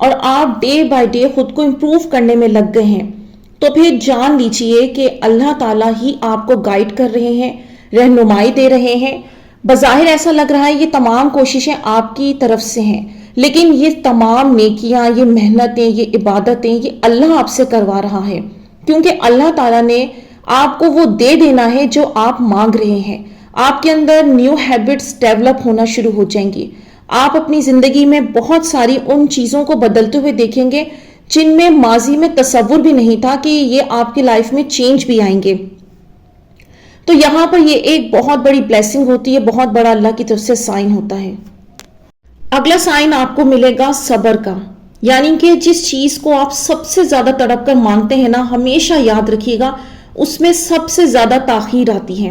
اور آپ day by day خود کو امپروو کرنے میں لگ گئے ہیں، تو پھر جان لیجئے کہ اللہ تعالیٰ ہی آپ کو گائیڈ کر رہے ہیں، رہنمائی دے رہے ہیں۔ بظاہر ایسا لگ رہا ہے یہ تمام کوششیں آپ کی طرف سے ہیں، لیکن یہ تمام نیکیاں، یہ محنتیں، یہ عبادتیں، یہ اللہ آپ سے کروا رہا ہے، کیونکہ اللہ تعالیٰ نے آپ کو وہ دے دینا ہے جو آپ مانگ رہے ہیں۔ آپ کے اندر نیو ہیبٹس ڈیولپ ہونا شروع ہو جائیں گی۔ آپ اپنی زندگی میں بہت ساری ان چیزوں کو بدلتے ہوئے دیکھیں گے جن میں ماضی میں تصور بھی نہیں تھا کہ یہ آپ کی لائف میں چینج بھی آئیں گے۔ تو یہاں پر یہ ایک بہت بڑی بلیسنگ ہوتی ہے، بہت بڑا اللہ کی طرف سے سائن ہوتا ہے۔ اگلا سائن آپ کو ملے گا صبر کا، یعنی کہ جس چیز کو آپ سب سے زیادہ تڑپ کر مانگتے ہیں نا، ہمیشہ یاد رکھیے گا اس میں سب سے زیادہ تاخیر آتی ہے۔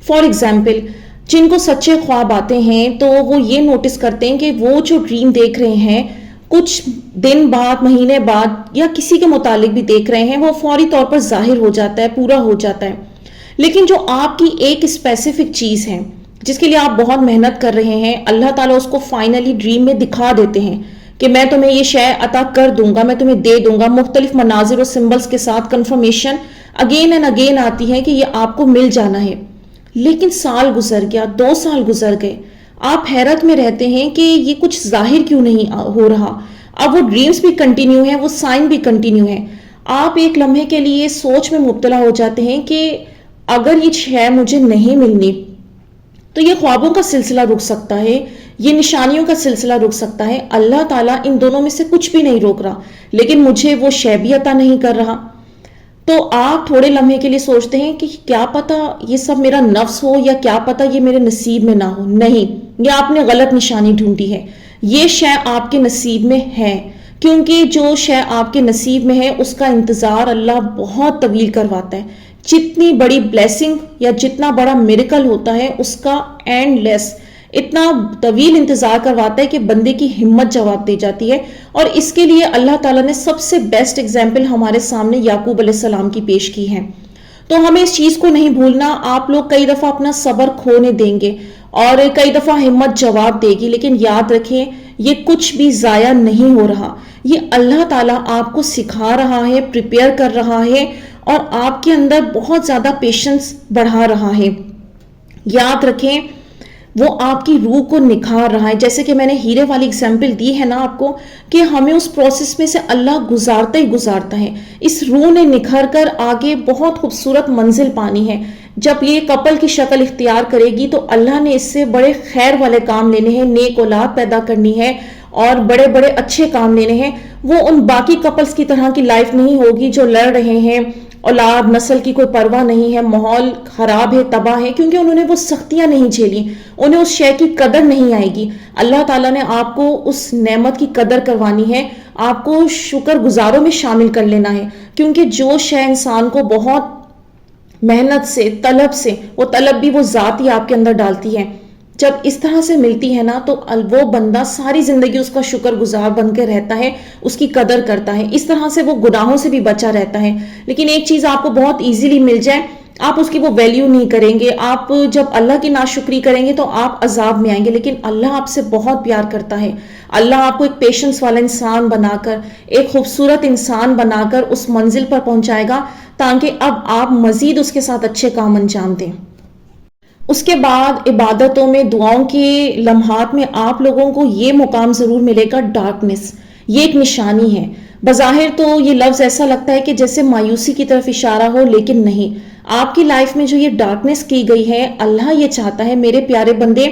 فار ایگزامپل، جن کو سچے خواب آتے ہیں تو وہ یہ نوٹس کرتے ہیں کہ وہ جو ڈریم دیکھ رہے ہیں کچھ دن بعد، مہینے بعد، یا کسی کے متعلق بھی دیکھ رہے ہیں، وہ فوری طور پر ظاہر ہو جاتا ہے، پورا ہو جاتا ہے۔ لیکن جو آپ کی ایک اسپیسیفک چیز ہے جس کے لیے آپ بہت محنت کر رہے ہیں، اللہ تعالیٰ اس کو فائنلی ڈریم میں دکھا دیتے ہیں کہ میں تمہیں یہ شے عطا کر دوں گا، میں تمہیں دے دوں گا۔ مختلف مناظر اور سمبلز کے ساتھ کنفرمیشن اگین اینڈ اگین آتی ہے کہ یہ آپ کو مل جانا ہے۔ لیکن سال گزر گیا، 2 سال گزر گئے، آپ حیرت میں رہتے ہیں کہ یہ کچھ ظاہر کیوں نہیں ہو رہا۔ اب وہ ڈریمز بھی کنٹینیو ہیں، وہ سائن بھی کنٹینیو ہیں۔ آپ ایک لمحے کے لیے سوچ میں مبتلا ہو جاتے ہیں کہ اگر یہ شے مجھے نہیں ملنی تو یہ خوابوں کا سلسلہ رک سکتا ہے، یہ نشانیوں کا سلسلہ رک سکتا ہے۔ اللہ تعالیٰ ان دونوں میں سے کچھ بھی نہیں روک رہا، لیکن مجھے وہ شے بھی عطا نہیں کر رہا۔ تو آپ تھوڑے لمحے کے لیے سوچتے ہیں کہ کیا پتا یہ سب میرا نفس ہو، یا کیا پتا یہ میرے نصیب میں نہ ہو۔ نہیں، یہ آپ نے غلط نشانی ڈھونڈی ہے۔ یہ شے آپ کے نصیب میں ہے، کیونکہ جو شے آپ کے نصیب میں ہے اس کا انتظار اللہ بہت طویل کرواتا ہے۔ جتنی بڑی بلیسنگ یا جتنا بڑا میریکل ہوتا ہے اس کا اینڈ لیس، اتنا طویل انتظار کرواتا ہے کہ بندے کی ہمت جواب دے جاتی ہے۔ اور اس کے لیے اللہ تعالیٰ نے سب سے بیسٹ ایگزامپل ہمارے سامنے یعقوب علیہ السلام کی پیش کی ہے۔ تو ہمیں اس چیز کو نہیں بھولنا۔ آپ لوگ کئی دفعہ اپنا صبر کھونے دیں گے اور کئی دفعہ ہمت جواب دے گی، لیکن یاد رکھیں یہ کچھ بھی ضائع نہیں ہو رہا۔ یہ اللہ تعالیٰ آپ کو سکھا رہا ہے، پریپیئر کر رہا ہے، اور آپ کے اندر بہت زیادہ پیشنس بڑھا رہا ہے۔ یاد رکھیں وہ آپ کی روح کو نکھار رہا ہے۔ جیسے کہ میں نے ہیرے والی اگزامپل دی ہے نا آپ کو، کہ ہمیں اس پروسیس میں سے اللہ گزارتا ہی گزارتا ہے۔ اس روح نے نکھر کر آگے بہت خوبصورت منزل پانی ہے۔ جب یہ کپل کی شکل اختیار کرے گی تو اللہ نے اس سے بڑے خیر والے کام لینے ہیں، نیک اولاد پیدا کرنی ہے اور بڑے بڑے اچھے کام لینے ہیں۔ وہ ان باقی کپلز کی طرح کی لائف نہیں ہوگی جو لڑ رہے ہیں، اولاد نسل کی کوئی پرواہ نہیں ہے، ماحول خراب ہے، تباہ ہے، کیونکہ انہوں نے وہ سختیاں نہیں جھیلی، انہیں اس شے کی قدر نہیں آئے گی۔ اللہ تعالیٰ نے آپ کو اس نعمت کی قدر کروانی ہے، آپ کو شکر گزاروں میں شامل کر لینا ہے، کیونکہ جو شے انسان کو بہت محنت سے، طلب سے، وہ طلب بھی وہ ذات ہی آپ کے اندر ڈالتی ہے، جب اس طرح سے ملتی ہے نا تو وہ بندہ ساری زندگی اس کا شکر گزار بن کے رہتا ہے، اس کی قدر کرتا ہے، اس طرح سے وہ گناہوں سے بھی بچا رہتا ہے۔ لیکن ایک چیز آپ کو بہت ایزیلی مل جائے، آپ اس کی وہ ویلیو نہیں کریں گے۔ آپ جب اللہ کی ناشکری کریں گے تو آپ عذاب میں آئیں گے، لیکن اللہ آپ سے بہت پیار کرتا ہے۔ اللہ آپ کو ایک پیشنس والا انسان بنا کر، ایک خوبصورت انسان بنا کر اس منزل پر پہنچائے گا تاکہ اب آپ مزید اس کے ساتھ اچھے کام انجام دیں۔ اس کے بعد عبادتوں میں، دعاؤں کے لمحات میں آپ لوگوں کو یہ مقام ضرور ملے گا، ڈارکنس۔ یہ ایک نشانی ہے۔ بظاہر تو یہ لفظ ایسا لگتا ہے کہ جیسے مایوسی کی طرف اشارہ ہو، لیکن نہیں۔ آپ کی لائف میں جو یہ ڈارکنس کی گئی ہے، اللہ یہ چاہتا ہے میرے پیارے بندے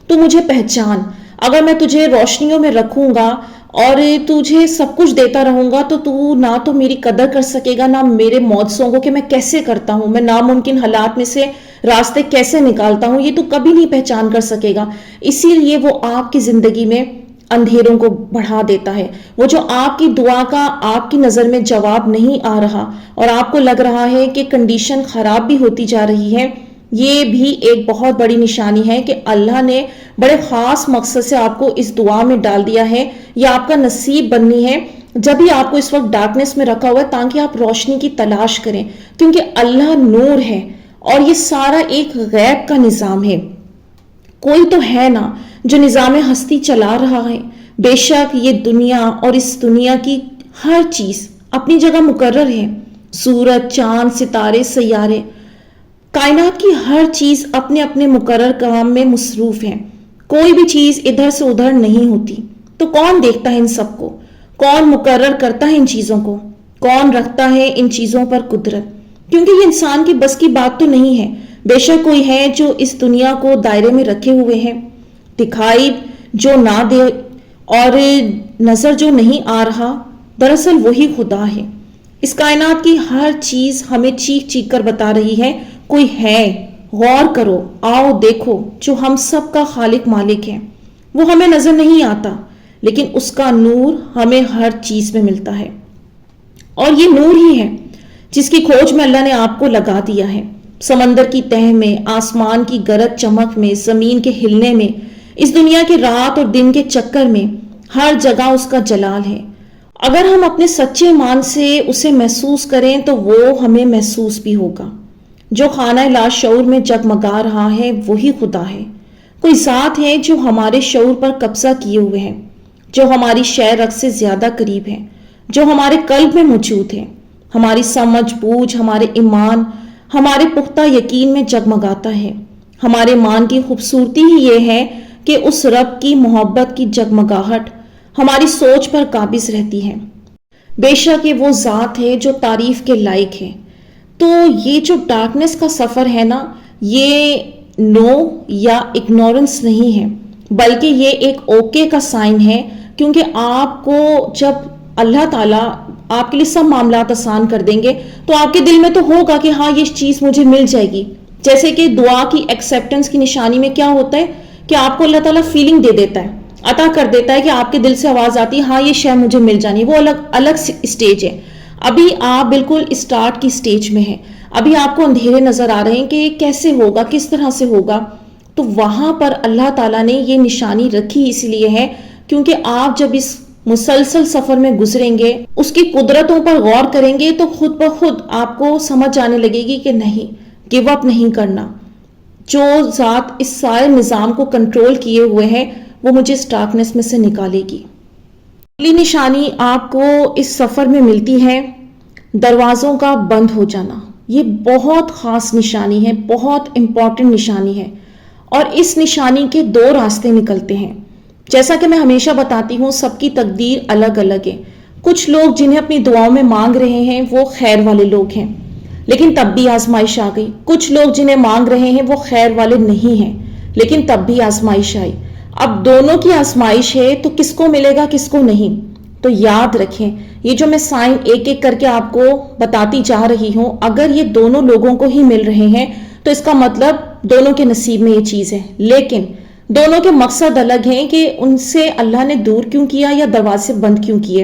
تو مجھے پہچان۔ اگر میں تجھے روشنیوں میں رکھوں گا اور تجھے سب کچھ دیتا رہوں گا تو تو نہ تو میری قدر کر سکے گا، نہ میرے معجزوں کو کہ میں کیسے کرتا ہوں، میں ناممکن حالات میں سے راستے کیسے نکالتا ہوں، یہ تو کبھی نہیں پہچان کر سکے گا۔ اسی لیے وہ آپ کی زندگی میں اندھیروں کو بڑھا دیتا ہے۔ وہ جو آپ کی دعا کا آپ کی نظر میں جواب نہیں آ رہا اور آپ کو لگ رہا ہے کہ کنڈیشن خراب بھی ہوتی جا رہی ہے، یہ بھی ایک بہت بڑی نشانی ہے کہ اللہ نے بڑے خاص مقصد سے آپ کو اس دعا میں ڈال دیا ہے۔ یہ آپ کا نصیب بننی ہے جب ہی آپ کو اس وقت ڈارکنس میں رکھا ہوا ہے، تاکہ آپ روشنی کی تلاش کریں، کیونکہ اللہ نور ہے اور یہ سارا ایک غیب کا نظام ہے۔ کوئی تو ہے نا جو نظام ہستی چلا رہا ہے، بے شک یہ دنیا اور اس دنیا کی ہر چیز اپنی جگہ مقرر ہے. سورج، چاند، ستارے، سیارے، کائنات کی ہر چیز اپنے اپنے مقرر کام میں مصروف ہے. کوئی بھی چیز ادھر سے ادھر نہیں ہوتی. تو کون دیکھتا ہے ان سب کو؟ کون مقرر کرتا ہے ان چیزوں کو؟ کون رکھتا ہے ان چیزوں پر قدرت؟ کیونکہ یہ انسان کی بس کی بات تو نہیں ہے. بے شک کوئی ہے جو اس دنیا کو دائرے میں رکھے ہوئے ہیں، دکھائی جو نہ دے اور نظر جو نہیں آ رہا، دراصل وہی خدا ہے. اس کائنات کی ہر چیز ہمیں چیخ چیخ کر بتا رہی ہے کوئی ہے، غور کرو، آؤ دیکھو، جو ہم سب کا خالق مالک ہے. وہ ہمیں نظر نہیں آتا لیکن اس کا نور ہمیں ہر چیز میں ملتا ہے. اور یہ نور ہی ہے جس کی کھوج میں اللہ نے آپ کو لگا دیا ہے. سمندر کی تہ میں، آسمان کی گرج چمک میں، زمین کے ہلنے میں، اس دنیا کے رات اور دن کے چکر میں، ہر جگہ اس کا جلال ہے. اگر ہم اپنے سچے ایمان سے اسے محسوس کریں تو وہ ہمیں محسوس بھی ہوگا. جو خانہ لاشعور میں جگمگا رہا ہے وہی خدا ہے. کوئی ذات ہے جو ہمارے شعور پر قبضہ کیے ہوئے ہے، جو ہماری شعر سے زیادہ قریب ہے، جو ہمارے قلب میں موجود ہے. ہماری سمجھ بوجھ، ہمارے ایمان، ہمارے پختہ یقین میں جگمگاتا ہے. ہمارے ایمان کی خوبصورتی ہی یہ ہے کہ اس رب کی محبت کی جگمگاہٹ ہماری سوچ پر قابض رہتی ہے. بے شک یہ وہ ذات ہے جو تعریف کے لائق ہے. تو یہ جو ڈارکنس کا سفر ہے نا، یہ نو یا اگنورنس نہیں ہے، بلکہ یہ ایک اوکے کا سائن ہے. کیونکہ آپ کو جب اللہ تعالیٰ آپ کے لیے سب معاملات آسان کر دیں گے تو آپ کے دل میں تو ہوگا کہ ہاں یہ چیز مجھے مل جائے گی. جیسے کہ دعا کی ایکسیپٹنس کی نشانی میں کیا ہوتا ہے کہ آپ کو اللہ تعالیٰ فیلنگ دے دیتا ہے، عطا کر دیتا ہے کہ آپ کے دل سے آواز آتی ہے ہاں یہ شے مجھے مل جانی ہے. وہ الگ اسٹیج ہے. ابھی آپ بالکل اسٹارٹ کی اسٹیج میں ہیں. ابھی آپ کو اندھیرے نظر آ رہے ہیں کہ کیسے ہوگا، کس طرح سے ہوگا. تو وہاں پر اللہ تعالیٰ نے یہ نشانی رکھی اس لیے ہے کیونکہ آپ جب اس مسلسل سفر میں گزریں گے، اس کی قدرتوں پر غور کریں گے تو خود بخود آپ کو سمجھ آنے لگے گی کہ نہیں، گیو اپ نہیں کرنا. جو ذات اس سارے نظام کو کنٹرول کیے ہوئے ہیں وہ مجھے اس ڈارکنس میں سے نکالے گی. اگلی نشانی آپ کو اس سفر میں ملتی ہے دروازوں کا بند ہو جانا. یہ بہت خاص نشانی ہے، بہت امپورٹنٹ نشانی ہے. اور اس نشانی کے دو راستے نکلتے ہیں. جیسا کہ میں ہمیشہ بتاتی ہوں سب کی تقدیر الگ الگ ہے. کچھ لوگ جنہیں اپنی دعاؤں میں مانگ رہے ہیں وہ خیر والے لوگ ہیں لیکن تب بھی آزمائش آ گئی. کچھ لوگ جنہیں مانگ رہے ہیں وہ خیر والے نہیں ہیں لیکن تب بھی آزمائش آئی. اب دونوں کی آزمائش ہے تو کس کو ملے گا کس کو نہیں. تو یاد رکھیں یہ جو میں سائن ایک ایک کر کے آپ کو بتاتی جا رہی ہوں، اگر یہ دونوں لوگوں کو ہی مل رہے ہیں تو اس کا مطلب دونوں کے نصیب میں یہ چیز ہے. لیکن دونوں کے مقصد الگ ہیں کہ ان سے اللہ نے دور کیوں کیا یا دروازے بند کیوں کیے.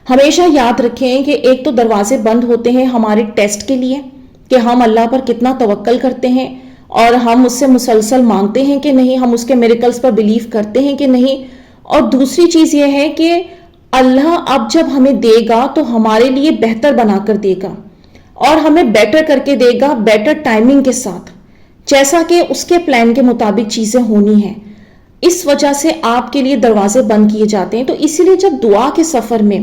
ہمیشہ یاد رکھیں کہ ایک تو دروازے بند ہوتے ہیں ہمارے ٹیسٹ کے لیے کہ ہم اللہ پر کتنا توکل کرتے ہیں اور ہم اس سے مسلسل مانگتے ہیں کہ نہیں، ہم اس کے میریکلز پر بلیو کرتے ہیں کہ نہیں. اور دوسری چیز یہ ہے کہ اللہ اب جب ہمیں دے گا تو ہمارے لیے بہتر بنا کر دے گا اور ہمیں بیٹر کر کے دے گا، بیٹر ٹائمنگ کے ساتھ، جیسا کہ اس کے پلان کے مطابق چیزیں ہونی ہیں. اس وجہ سے آپ کے لیے دروازے بند کیے جاتے ہیں. تو اسی لیے جب دعا کے سفر میں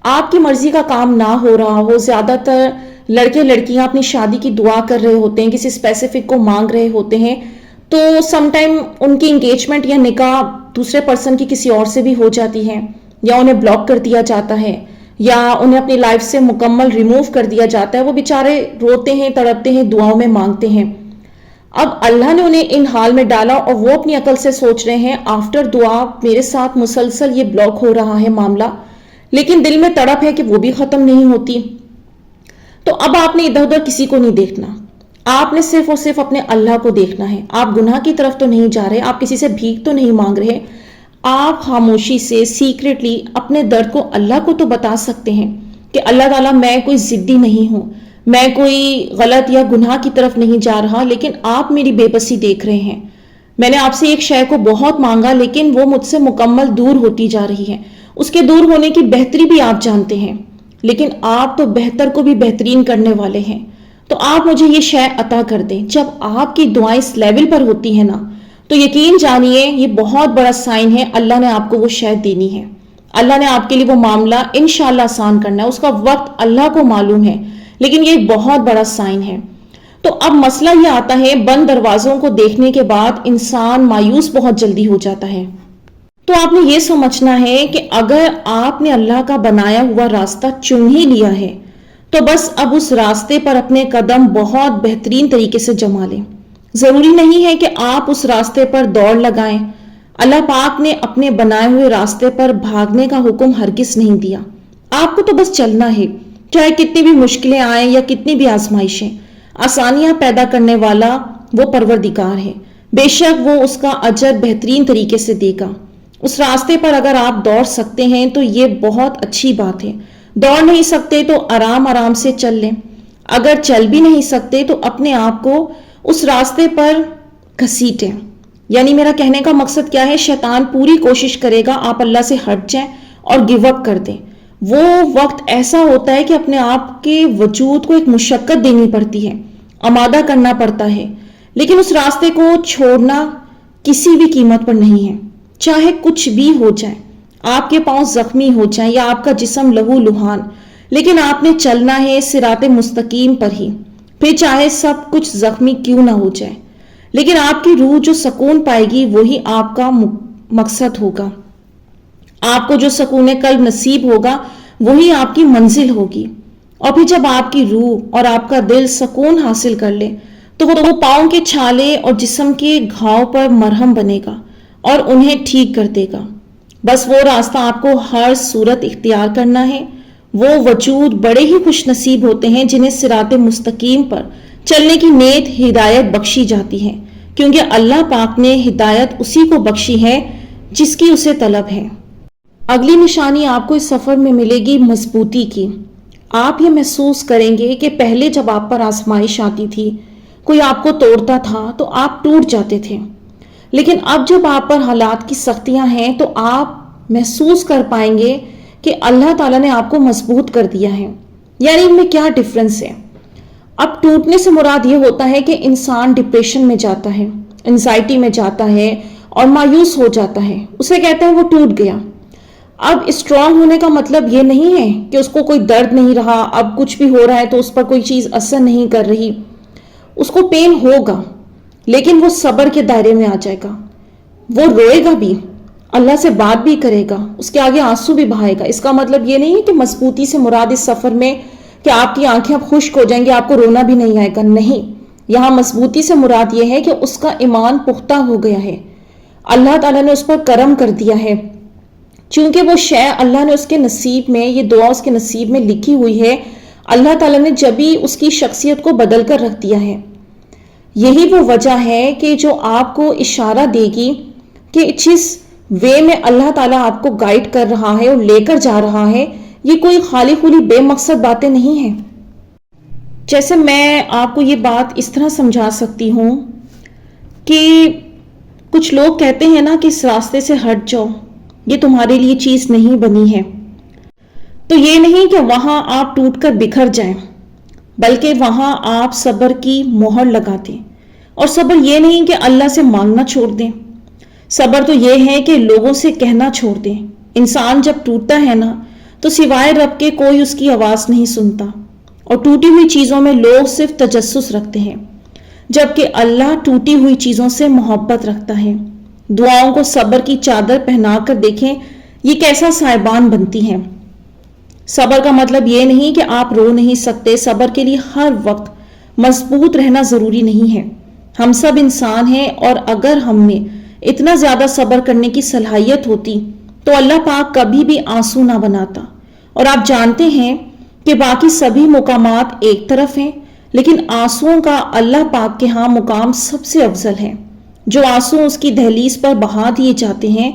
آپ کی مرضی کا کام نہ ہو رہا ہو، زیادہ تر لڑکے لڑکیاں اپنی شادی کی دعا کر رہے ہوتے ہیں، کسی اسپیسیفک کو مانگ رہے ہوتے ہیں، تو سم ٹائم ان کی انگیجمنٹ یا نکاح دوسرے پرسن کی کسی اور سے بھی ہو جاتی ہے، یا انہیں بلاک کر دیا جاتا ہے، یا انہیں اپنی لائف سے مکمل ریموو کر دیا جاتا ہے. وہ بیچارے روتے ہیں، تڑپتے ہیں، دعاؤں میں مانگتے ہیں. اب اللہ نے انہیں ان حال میں ڈالا اور وہ اپنی عقل سے سوچ رہے ہیں آفٹر دعا میرے ساتھ مسلسل یہ بلاک ہو رہا ہے معاملہ، لیکن دل میں تڑپ ہے کہ وہ بھی ختم نہیں ہوتی. تو اب آپ نے ادھر ادھر کسی کو نہیں دیکھنا، آپ نے صرف اور صرف اپنے اللہ کو دیکھنا ہے. آپ گناہ کی طرف تو نہیں جا رہے، آپ کسی سے بھیک تو نہیں مانگ رہے. آپ خاموشی سے سیکریٹلی اپنے درد کو اللہ کو تو بتا سکتے ہیں کہ اللہ تعالیٰ میں کوئی ضدی نہیں ہوں، میں کوئی غلط یا گناہ کی طرف نہیں جا رہا، لیکن آپ میری بے بسی دیکھ رہے ہیں. میں نے آپ سے ایک شے کو بہت مانگا لیکن وہ مجھ سے مکمل دور ہوتی جا رہی ہے. اس کے دور ہونے کی بہتری بھی آپ جانتے ہیں، لیکن آپ تو بہتر کو بھی بہترین کرنے والے ہیں. تو آپ مجھے یہ شے عطا کر دیں. جب آپ کی دعائیں اس لیول پر ہوتی ہیں نا تو یقین جانیے یہ بہت بڑا سائن ہے، اللہ نے آپ کو وہ شے دینی ہے، اللہ نے آپ کے لیے وہ معاملہ انشاءاللہ آسان کرنا ہے، اس کا وقت اللہ کو معلوم ہے، لیکن یہ ایک بہت بڑا سائن ہے۔ تو اب مسئلہ یہ آتا ہے، بند دروازوں کو دیکھنے کے بعد انسان مایوس بہت جلدی ہو جاتا ہے۔ تو آپ نے یہ سمجھنا ہے کہ اگر آپ نے اللہ کا بنایا ہوا راستہ چن ہی لیا ہے تو بس اب اس راستے پر اپنے قدم بہت بہترین طریقے سے جما لیں۔ ضروری نہیں ہے کہ آپ اس راستے پر دوڑ لگائیں، اللہ پاک نے اپنے بنائے ہوئے راستے پر بھاگنے کا حکم ہرگز نہیں دیا، آپ کو تو بس چلنا ہے، چاہے کتنی بھی مشکلیں آئیں یا کتنی بھی آزمائشیں۔ آسانیاں پیدا کرنے والا وہ پروردگار ہے، بے شک وہ اس کا اجر بہترین طریقے سے دے گا۔ اس راستے پر اگر آپ دوڑ سکتے ہیں تو یہ بہت اچھی بات ہے، دوڑ نہیں سکتے تو آرام آرام سے چل لیں، اگر چل بھی نہیں سکتے تو اپنے آپ کو اس راستے پر گھسیٹیں۔ یعنی میرا کہنے کا مقصد کیا ہے، شیطان پوری کوشش کرے گا آپ اللہ سے ہٹ جائیں اور گیو اپ کر دیں۔ وہ وقت ایسا ہوتا ہے کہ اپنے آپ کے وجود کو ایک مشقت دینی پڑتی ہے، آمادہ کرنا پڑتا ہے، لیکن اس راستے کو چھوڑنا کسی بھی قیمت پر نہیں ہے، چاہے کچھ بھی ہو جائے، آپ کے پاؤں زخمی ہو جائیں یا آپ کا جسم لہو لہان، لیکن آپ نے چلنا ہے صراط مستقیم پر ہی، پھر چاہے سب کچھ زخمی کیوں نہ ہو جائے، لیکن آپ کی روح جو سکون پائے گی وہی آپ کا مقصد ہوگا، آپ کو جو سکون قلب نصیب ہوگا وہی آپ کی منزل ہوگی۔ اور پھر جب آپ کی روح اور آپ کا دل سکون حاصل کر لے تو وہ پاؤں کے چھالے اور جسم کے گھاؤ پر مرہم بنے گا اور انہیں ٹھیک کر دے گا۔ بس وہ راستہ آپ کو ہر صورت اختیار کرنا ہے۔ وہ وجود بڑے ہی خوش نصیب ہوتے ہیں جنہیں صراط مستقیم پر چلنے کی نیک ہدایت بخشی جاتی ہے، کیونکہ اللہ پاک نے ہدایت اسی کو بخشی ہے جس کی اسے طلب ہے۔ اگلی نشانی آپ کو اس سفر میں ملے گی مضبوطی کی۔ آپ یہ محسوس کریں گے کہ پہلے جب آپ پر آزمائش آتی تھی، کوئی آپ کو توڑتا تھا تو آپ ٹوٹ جاتے تھے، لیکن اب جب آپ پر حالات کی سختیاں ہیں تو آپ محسوس کر پائیں گے کہ اللہ تعالیٰ نے آپ کو مضبوط کر دیا ہے۔ یعنی ان میں کیا ڈفرنس ہے؟ اب ٹوٹنے سے مراد یہ ہوتا ہے کہ انسان ڈپریشن میں جاتا ہے، انزائٹی میں جاتا ہے اور مایوس ہو جاتا ہے، اسے کہتے ہیں وہ ٹوٹ گیا۔ اب اسٹرانگ ہونے کا مطلب یہ نہیں ہے کہ اس کو کوئی درد نہیں رہا، اب کچھ بھی ہو رہا ہے تو اس پر کوئی چیز اثر نہیں کر رہی، اس کو پین ہوگا لیکن وہ صبر کے دائرے میں آ جائے گا، وہ روئے گا بھی، اللہ سے بات بھی کرے گا، اس کے آگے آنسو بھی بہائے گا۔ اس کا مطلب یہ نہیں ہے کہ مضبوطی سے مراد اس سفر میں کہ آپ کی آنکھیں اب خشک ہو جائیں گی، آپ کو رونا بھی نہیں آئے گا، نہیں، یہاں مضبوطی سے مراد یہ ہے کہ اس کا ایمان پختہ ہو گیا ہے، اللہ تعالیٰ نے اس پر کرم کر دیا ہے، چونکہ وہ شے اللہ نے اس کے نصیب میں، یہ دعا اس کے نصیب میں لکھی ہوئی ہے، اللہ تعالیٰ نے جبھی اس کی شخصیت کو بدل کر رکھ دیا ہے۔ یہی وہ وجہ ہے کہ جو آپ کو اشارہ دے گی کہ جس وے میں اللہ تعالیٰ آپ کو گائیڈ کر رہا ہے اور لے کر جا رہا ہے، یہ کوئی خالی خولی بے مقصد باتیں نہیں ہیں۔ جیسے میں آپ کو یہ بات اس طرح سمجھا سکتی ہوں کہ کچھ لوگ کہتے ہیں نا کہ اس راستے سے ہٹ جاؤ، یہ تمہارے لیے چیز نہیں بنی ہے، تو یہ نہیں کہ وہاں آپ ٹوٹ کر بکھر جائیں، بلکہ وہاں آپ صبر کی مہر لگا دیں، اور صبر یہ نہیں کہ اللہ سے مانگنا چھوڑ دیں، صبر تو یہ ہے کہ لوگوں سے کہنا چھوڑ دیں۔ انسان جب ٹوٹتا ہے نا تو سوائے رب کے کوئی اس کی آواز نہیں سنتا، اور ٹوٹی ہوئی چیزوں میں لوگ صرف تجسس رکھتے ہیں، جبکہ اللہ ٹوٹی ہوئی چیزوں سے محبت رکھتا ہے۔ دعاؤں کو صبر کی چادر پہنا کر دیکھیں یہ کیسا سائبان بنتی ہیں۔ صبر کا مطلب یہ نہیں کہ آپ رو نہیں سکتے، صبر کے لیے ہر وقت مضبوط رہنا ضروری نہیں ہے، ہم سب انسان ہیں، اور اگر ہم میں اتنا زیادہ صبر کرنے کی صلاحیت ہوتی تو اللہ پاک کبھی بھی آنسو نہ بناتا۔ اور آپ جانتے ہیں کہ باقی سبھی مقامات ایک طرف ہیں، لیکن آنسوؤں کا اللہ پاک کے ہاں مقام سب سے افضل ہے۔ جو آنسو اس کی دہلیز پر بہا دیے جاتے ہیں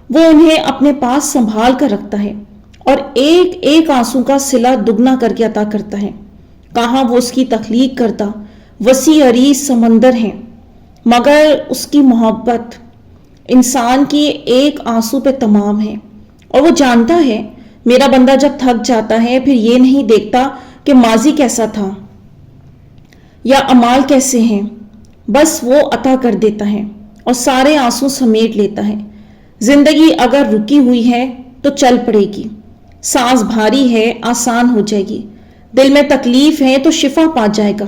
وہ انہیں اپنے پاس سنبھال کر رکھتا ہے، اور ایک ایک آنسو کا صلہ دگنا کر کے عطا کرتا ہے۔ کہاں وہ اس کی تخلیق کرتا وسیع عریض سمندر ہیں، مگر اس کی محبت انسان کی ایک آنسو پہ تمام ہے، اور وہ جانتا ہے میرا بندہ جب تھک جاتا ہے پھر یہ نہیں دیکھتا کہ ماضی کیسا تھا یا اعمال کیسے ہیں، بس وہ عطا کر دیتا ہے، اور سارے آنسو سمیٹ لیتا ہے۔ زندگی اگر رکی ہوئی ہے تو چل پڑے گی، سانس بھاری ہے آسان ہو جائے گی، دل میں تکلیف ہے تو شفا پا جائے گا،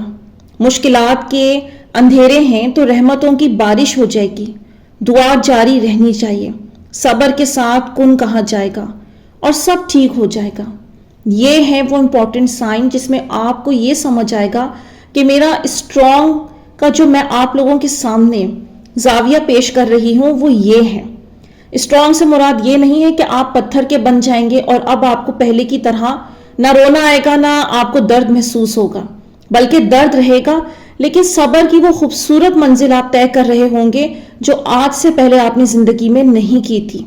مشکلات کے اندھیرے ہیں تو رحمتوں کی بارش ہو جائے گی، دعا جاری رہنی چاہیے، صبر کے ساتھ کن کہا جائے گا اور سب ٹھیک ہو جائے گا۔ یہ ہے وہ امپورٹنٹ سائن جس میں آپ کو یہ سمجھ آئے گا کہ میرا اسٹرانگ کا جو میں آپ لوگوں کے سامنے زاویہ پیش کر رہی ہوں وہ یہ ہے۔ اسٹرانگ سے مراد یہ نہیں ہے کہ آپ پتھر کے بن جائیں گے اور اب آپ کو پہلے کی طرح نہ رونا آئے گا نہ آپ کو درد محسوس ہوگا، بلکہ درد رہے گا لیکن صبر کی وہ خوبصورت منزل آپ طے کر رہے ہوں گے جو آج سے پہلے آپ نے زندگی میں نہیں کی تھی۔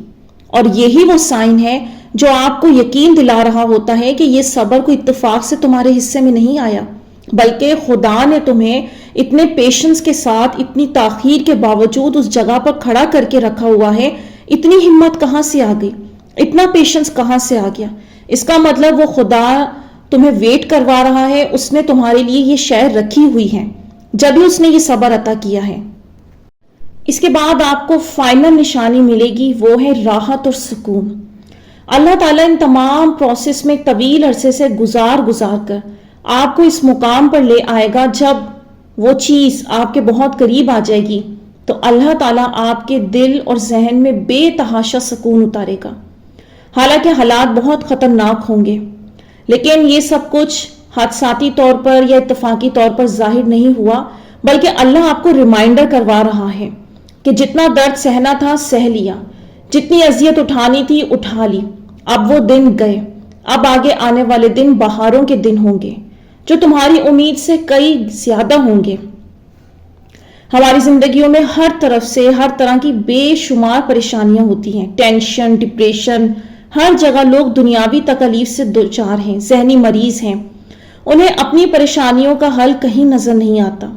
اور یہی وہ سائن ہے جو آپ کو یقین دلا رہا ہوتا ہے کہ یہ صبر کو اتفاق سے تمہارے حصے میں نہیں آیا، بلکہ خدا نے تمہیں اتنے پیشنس کے ساتھ اتنی تاخیر کے باوجود اس جگہ پر کھڑا کر کے رکھا ہوا ہے۔ اتنی ہمت کہاں سے آ گئی، اتنا پیشنس کہاں سے آ گیا؟ اس کا مطلب وہ خدا تمہیں ویٹ کروا رہا ہے، اس نے تمہارے لیے یہ شے رکھی ہوئی ہے، جبھی اس نے یہ صبر عطا کیا ہے۔ اس کے بعد آپ کو فائنل نشانی ملے گی، وہ ہے راحت اور سکون۔ اللہ تعالیٰ ان تمام پروسیس میں طویل عرصے سے گزار کر آپ کو اس مقام پر لے آئے گا۔ جب وہ چیز آپ کے بہت قریب آ جائے گی تو اللہ تعالیٰ آپ کے دل اور ذہن میں بے تحاشا سکون اتارے گا۔ حالانکہ حالات بہت خطرناک ہوں گے، لیکن یہ سب کچھ حادثاتی طور پر یا اتفاقی طور پر ظاہر نہیں ہوا، بلکہ اللہ آپ کو ریمائنڈر کروا رہا ہے کہ جتنا درد سہنا تھا سہ لیا، جتنی اذیت اٹھانی تھی اٹھا لی، اب وہ دن گئے، اب آگے آنے والے دن بہاروں کے دن ہوں گے جو تمہاری امید سے کئی زیادہ ہوں گے۔ ہماری زندگیوں میں ہر طرف سے ہر طرح کی بے شمار پریشانیاں ہوتی ہیں، ٹینشن، ڈپریشن، ہر جگہ لوگ دنیاوی تکالیف سے دوچار ہیں، ذہنی مریض ہیں، انہیں اپنی پریشانیوں کا حل کہیں نظر نہیں آتا،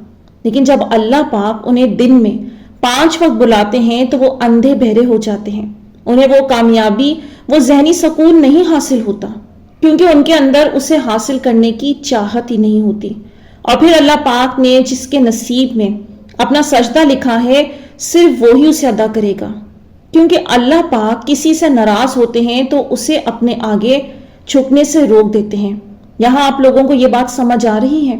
لیکن جب اللہ پاک انہیں دن میں 5 وقت بلاتے ہیں تو وہ اندھے بہرے ہو جاتے ہیں، انہیں وہ کامیابی، وہ ذہنی سکون نہیں حاصل ہوتا، کیونکہ ان کے اندر اسے حاصل کرنے کی چاہت ہی نہیں ہوتی۔ اور پھر اللہ پاک نے جس کے نصیب میں اپنا سجدہ لکھا ہے صرف وہی اسے ادا کرے گا، کیونکہ اللہ پاک کسی سے ناراض ہوتے ہیں تو اسے اپنے آگے جھکنے سے روک دیتے ہیں۔ یہاں آپ لوگوں کو یہ بات سمجھ آ رہی ہے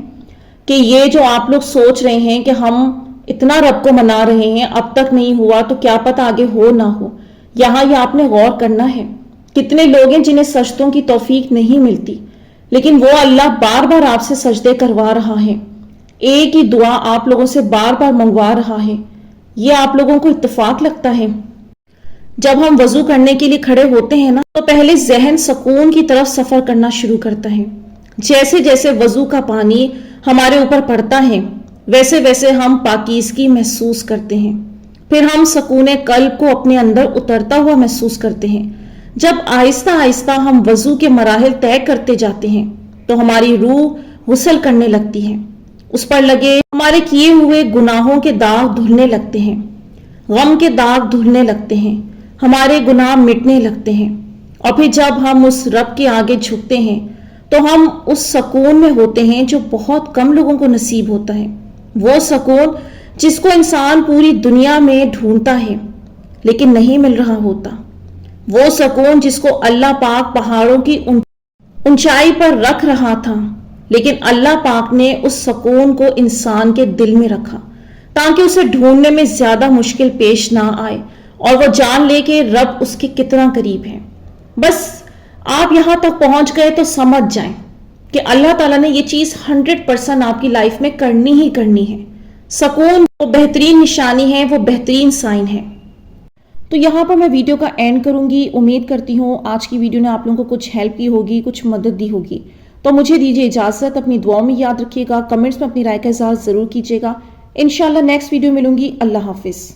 کہ یہ جو آپ لوگ سوچ رہے ہیں کہ ہم اتنا رب کو منا رہے ہیں اب تک نہیں ہوا تو کیا پتہ آگے ہو نہ ہو، یہاں یہ آپ نے غور کرنا ہے۔ کتنے لوگ ہیں جنہیں سجدوں کی توفیق نہیں ملتی، لیکن وہ اللہ بار بار آپ سے سجدے کروا رہا ہے، ایک ہی دعا آپ لوگوں سے بار بار منگوا رہا ہے۔ یہ آپ لوگوں کو اتفاق لگتا ہے؟ جب ہم وضو کرنے کے لیے کھڑے ہوتے ہیں نا تو پہلے ذہن سکون کی طرف سفر کرنا شروع کرتا ہے۔ جیسے جیسے وضو کا پانی ہمارے اوپر پڑتا ہے ویسے ویسے ہم پاکیزگی محسوس کرتے ہیں، پھر ہم سکون قلب کو اپنے اندر اترتا ہوا محسوس کرتے ہیں۔ جب آہستہ آہستہ ہم وضو کے مراحل طے کرتے جاتے ہیں تو ہماری روح غسل کرنے لگتی ہے، اس پر لگے ہمارے کیے ہوئے گناہوں کے داغ دھلنے لگتے ہیں، غم کے داغ دھلنے لگتے ہیں، ہمارے گناہ مٹنے لگتے ہیں، اور پھر جب ہم اس رب کے آگے جھکتے ہیں تو ہم اس سکون میں ہوتے ہیں جو بہت کم لوگوں کو نصیب ہوتا ہے، وہ سکون جس کو انسان پوری دنیا میں ڈھونڈتا ہے لیکن نہیں مل رہا ہوتا، وہ سکون جس کو اللہ پاک پہاڑوں کی اونچائی پر رکھ رہا تھا، لیکن اللہ پاک نے اس سکون کو انسان کے دل میں رکھا تاکہ اسے ڈھونڈنے میں زیادہ مشکل پیش نہ آئے اور وہ جان لے کہ رب اس کے کتنا قریب ہے۔ بس آپ یہاں تک پہنچ گئے تو سمجھ جائیں کہ اللہ تعالیٰ نے یہ چیز 100% آپ کی لائف میں کرنی ہی کرنی ہے۔ سکون وہ بہترین نشانی ہے، وہ بہترین سائن ہے۔ تو یہاں پر میں ویڈیو کا اینڈ کروں گی۔ امید کرتی ہوں آج کی ویڈیو نے آپ لوگوں کو کچھ ہیلپ کی ہوگی، کچھ مدد دی ہوگی۔ تو مجھے دیجیے اجازت، اپنی دعاؤں میں یاد رکھیے گا، کمنٹس میں اپنی رائے کا اظہار ضرور کیجیے گا۔ انشاءاللہ نیکسٹ ویڈیو ملوں گی۔ اللہ حافظ۔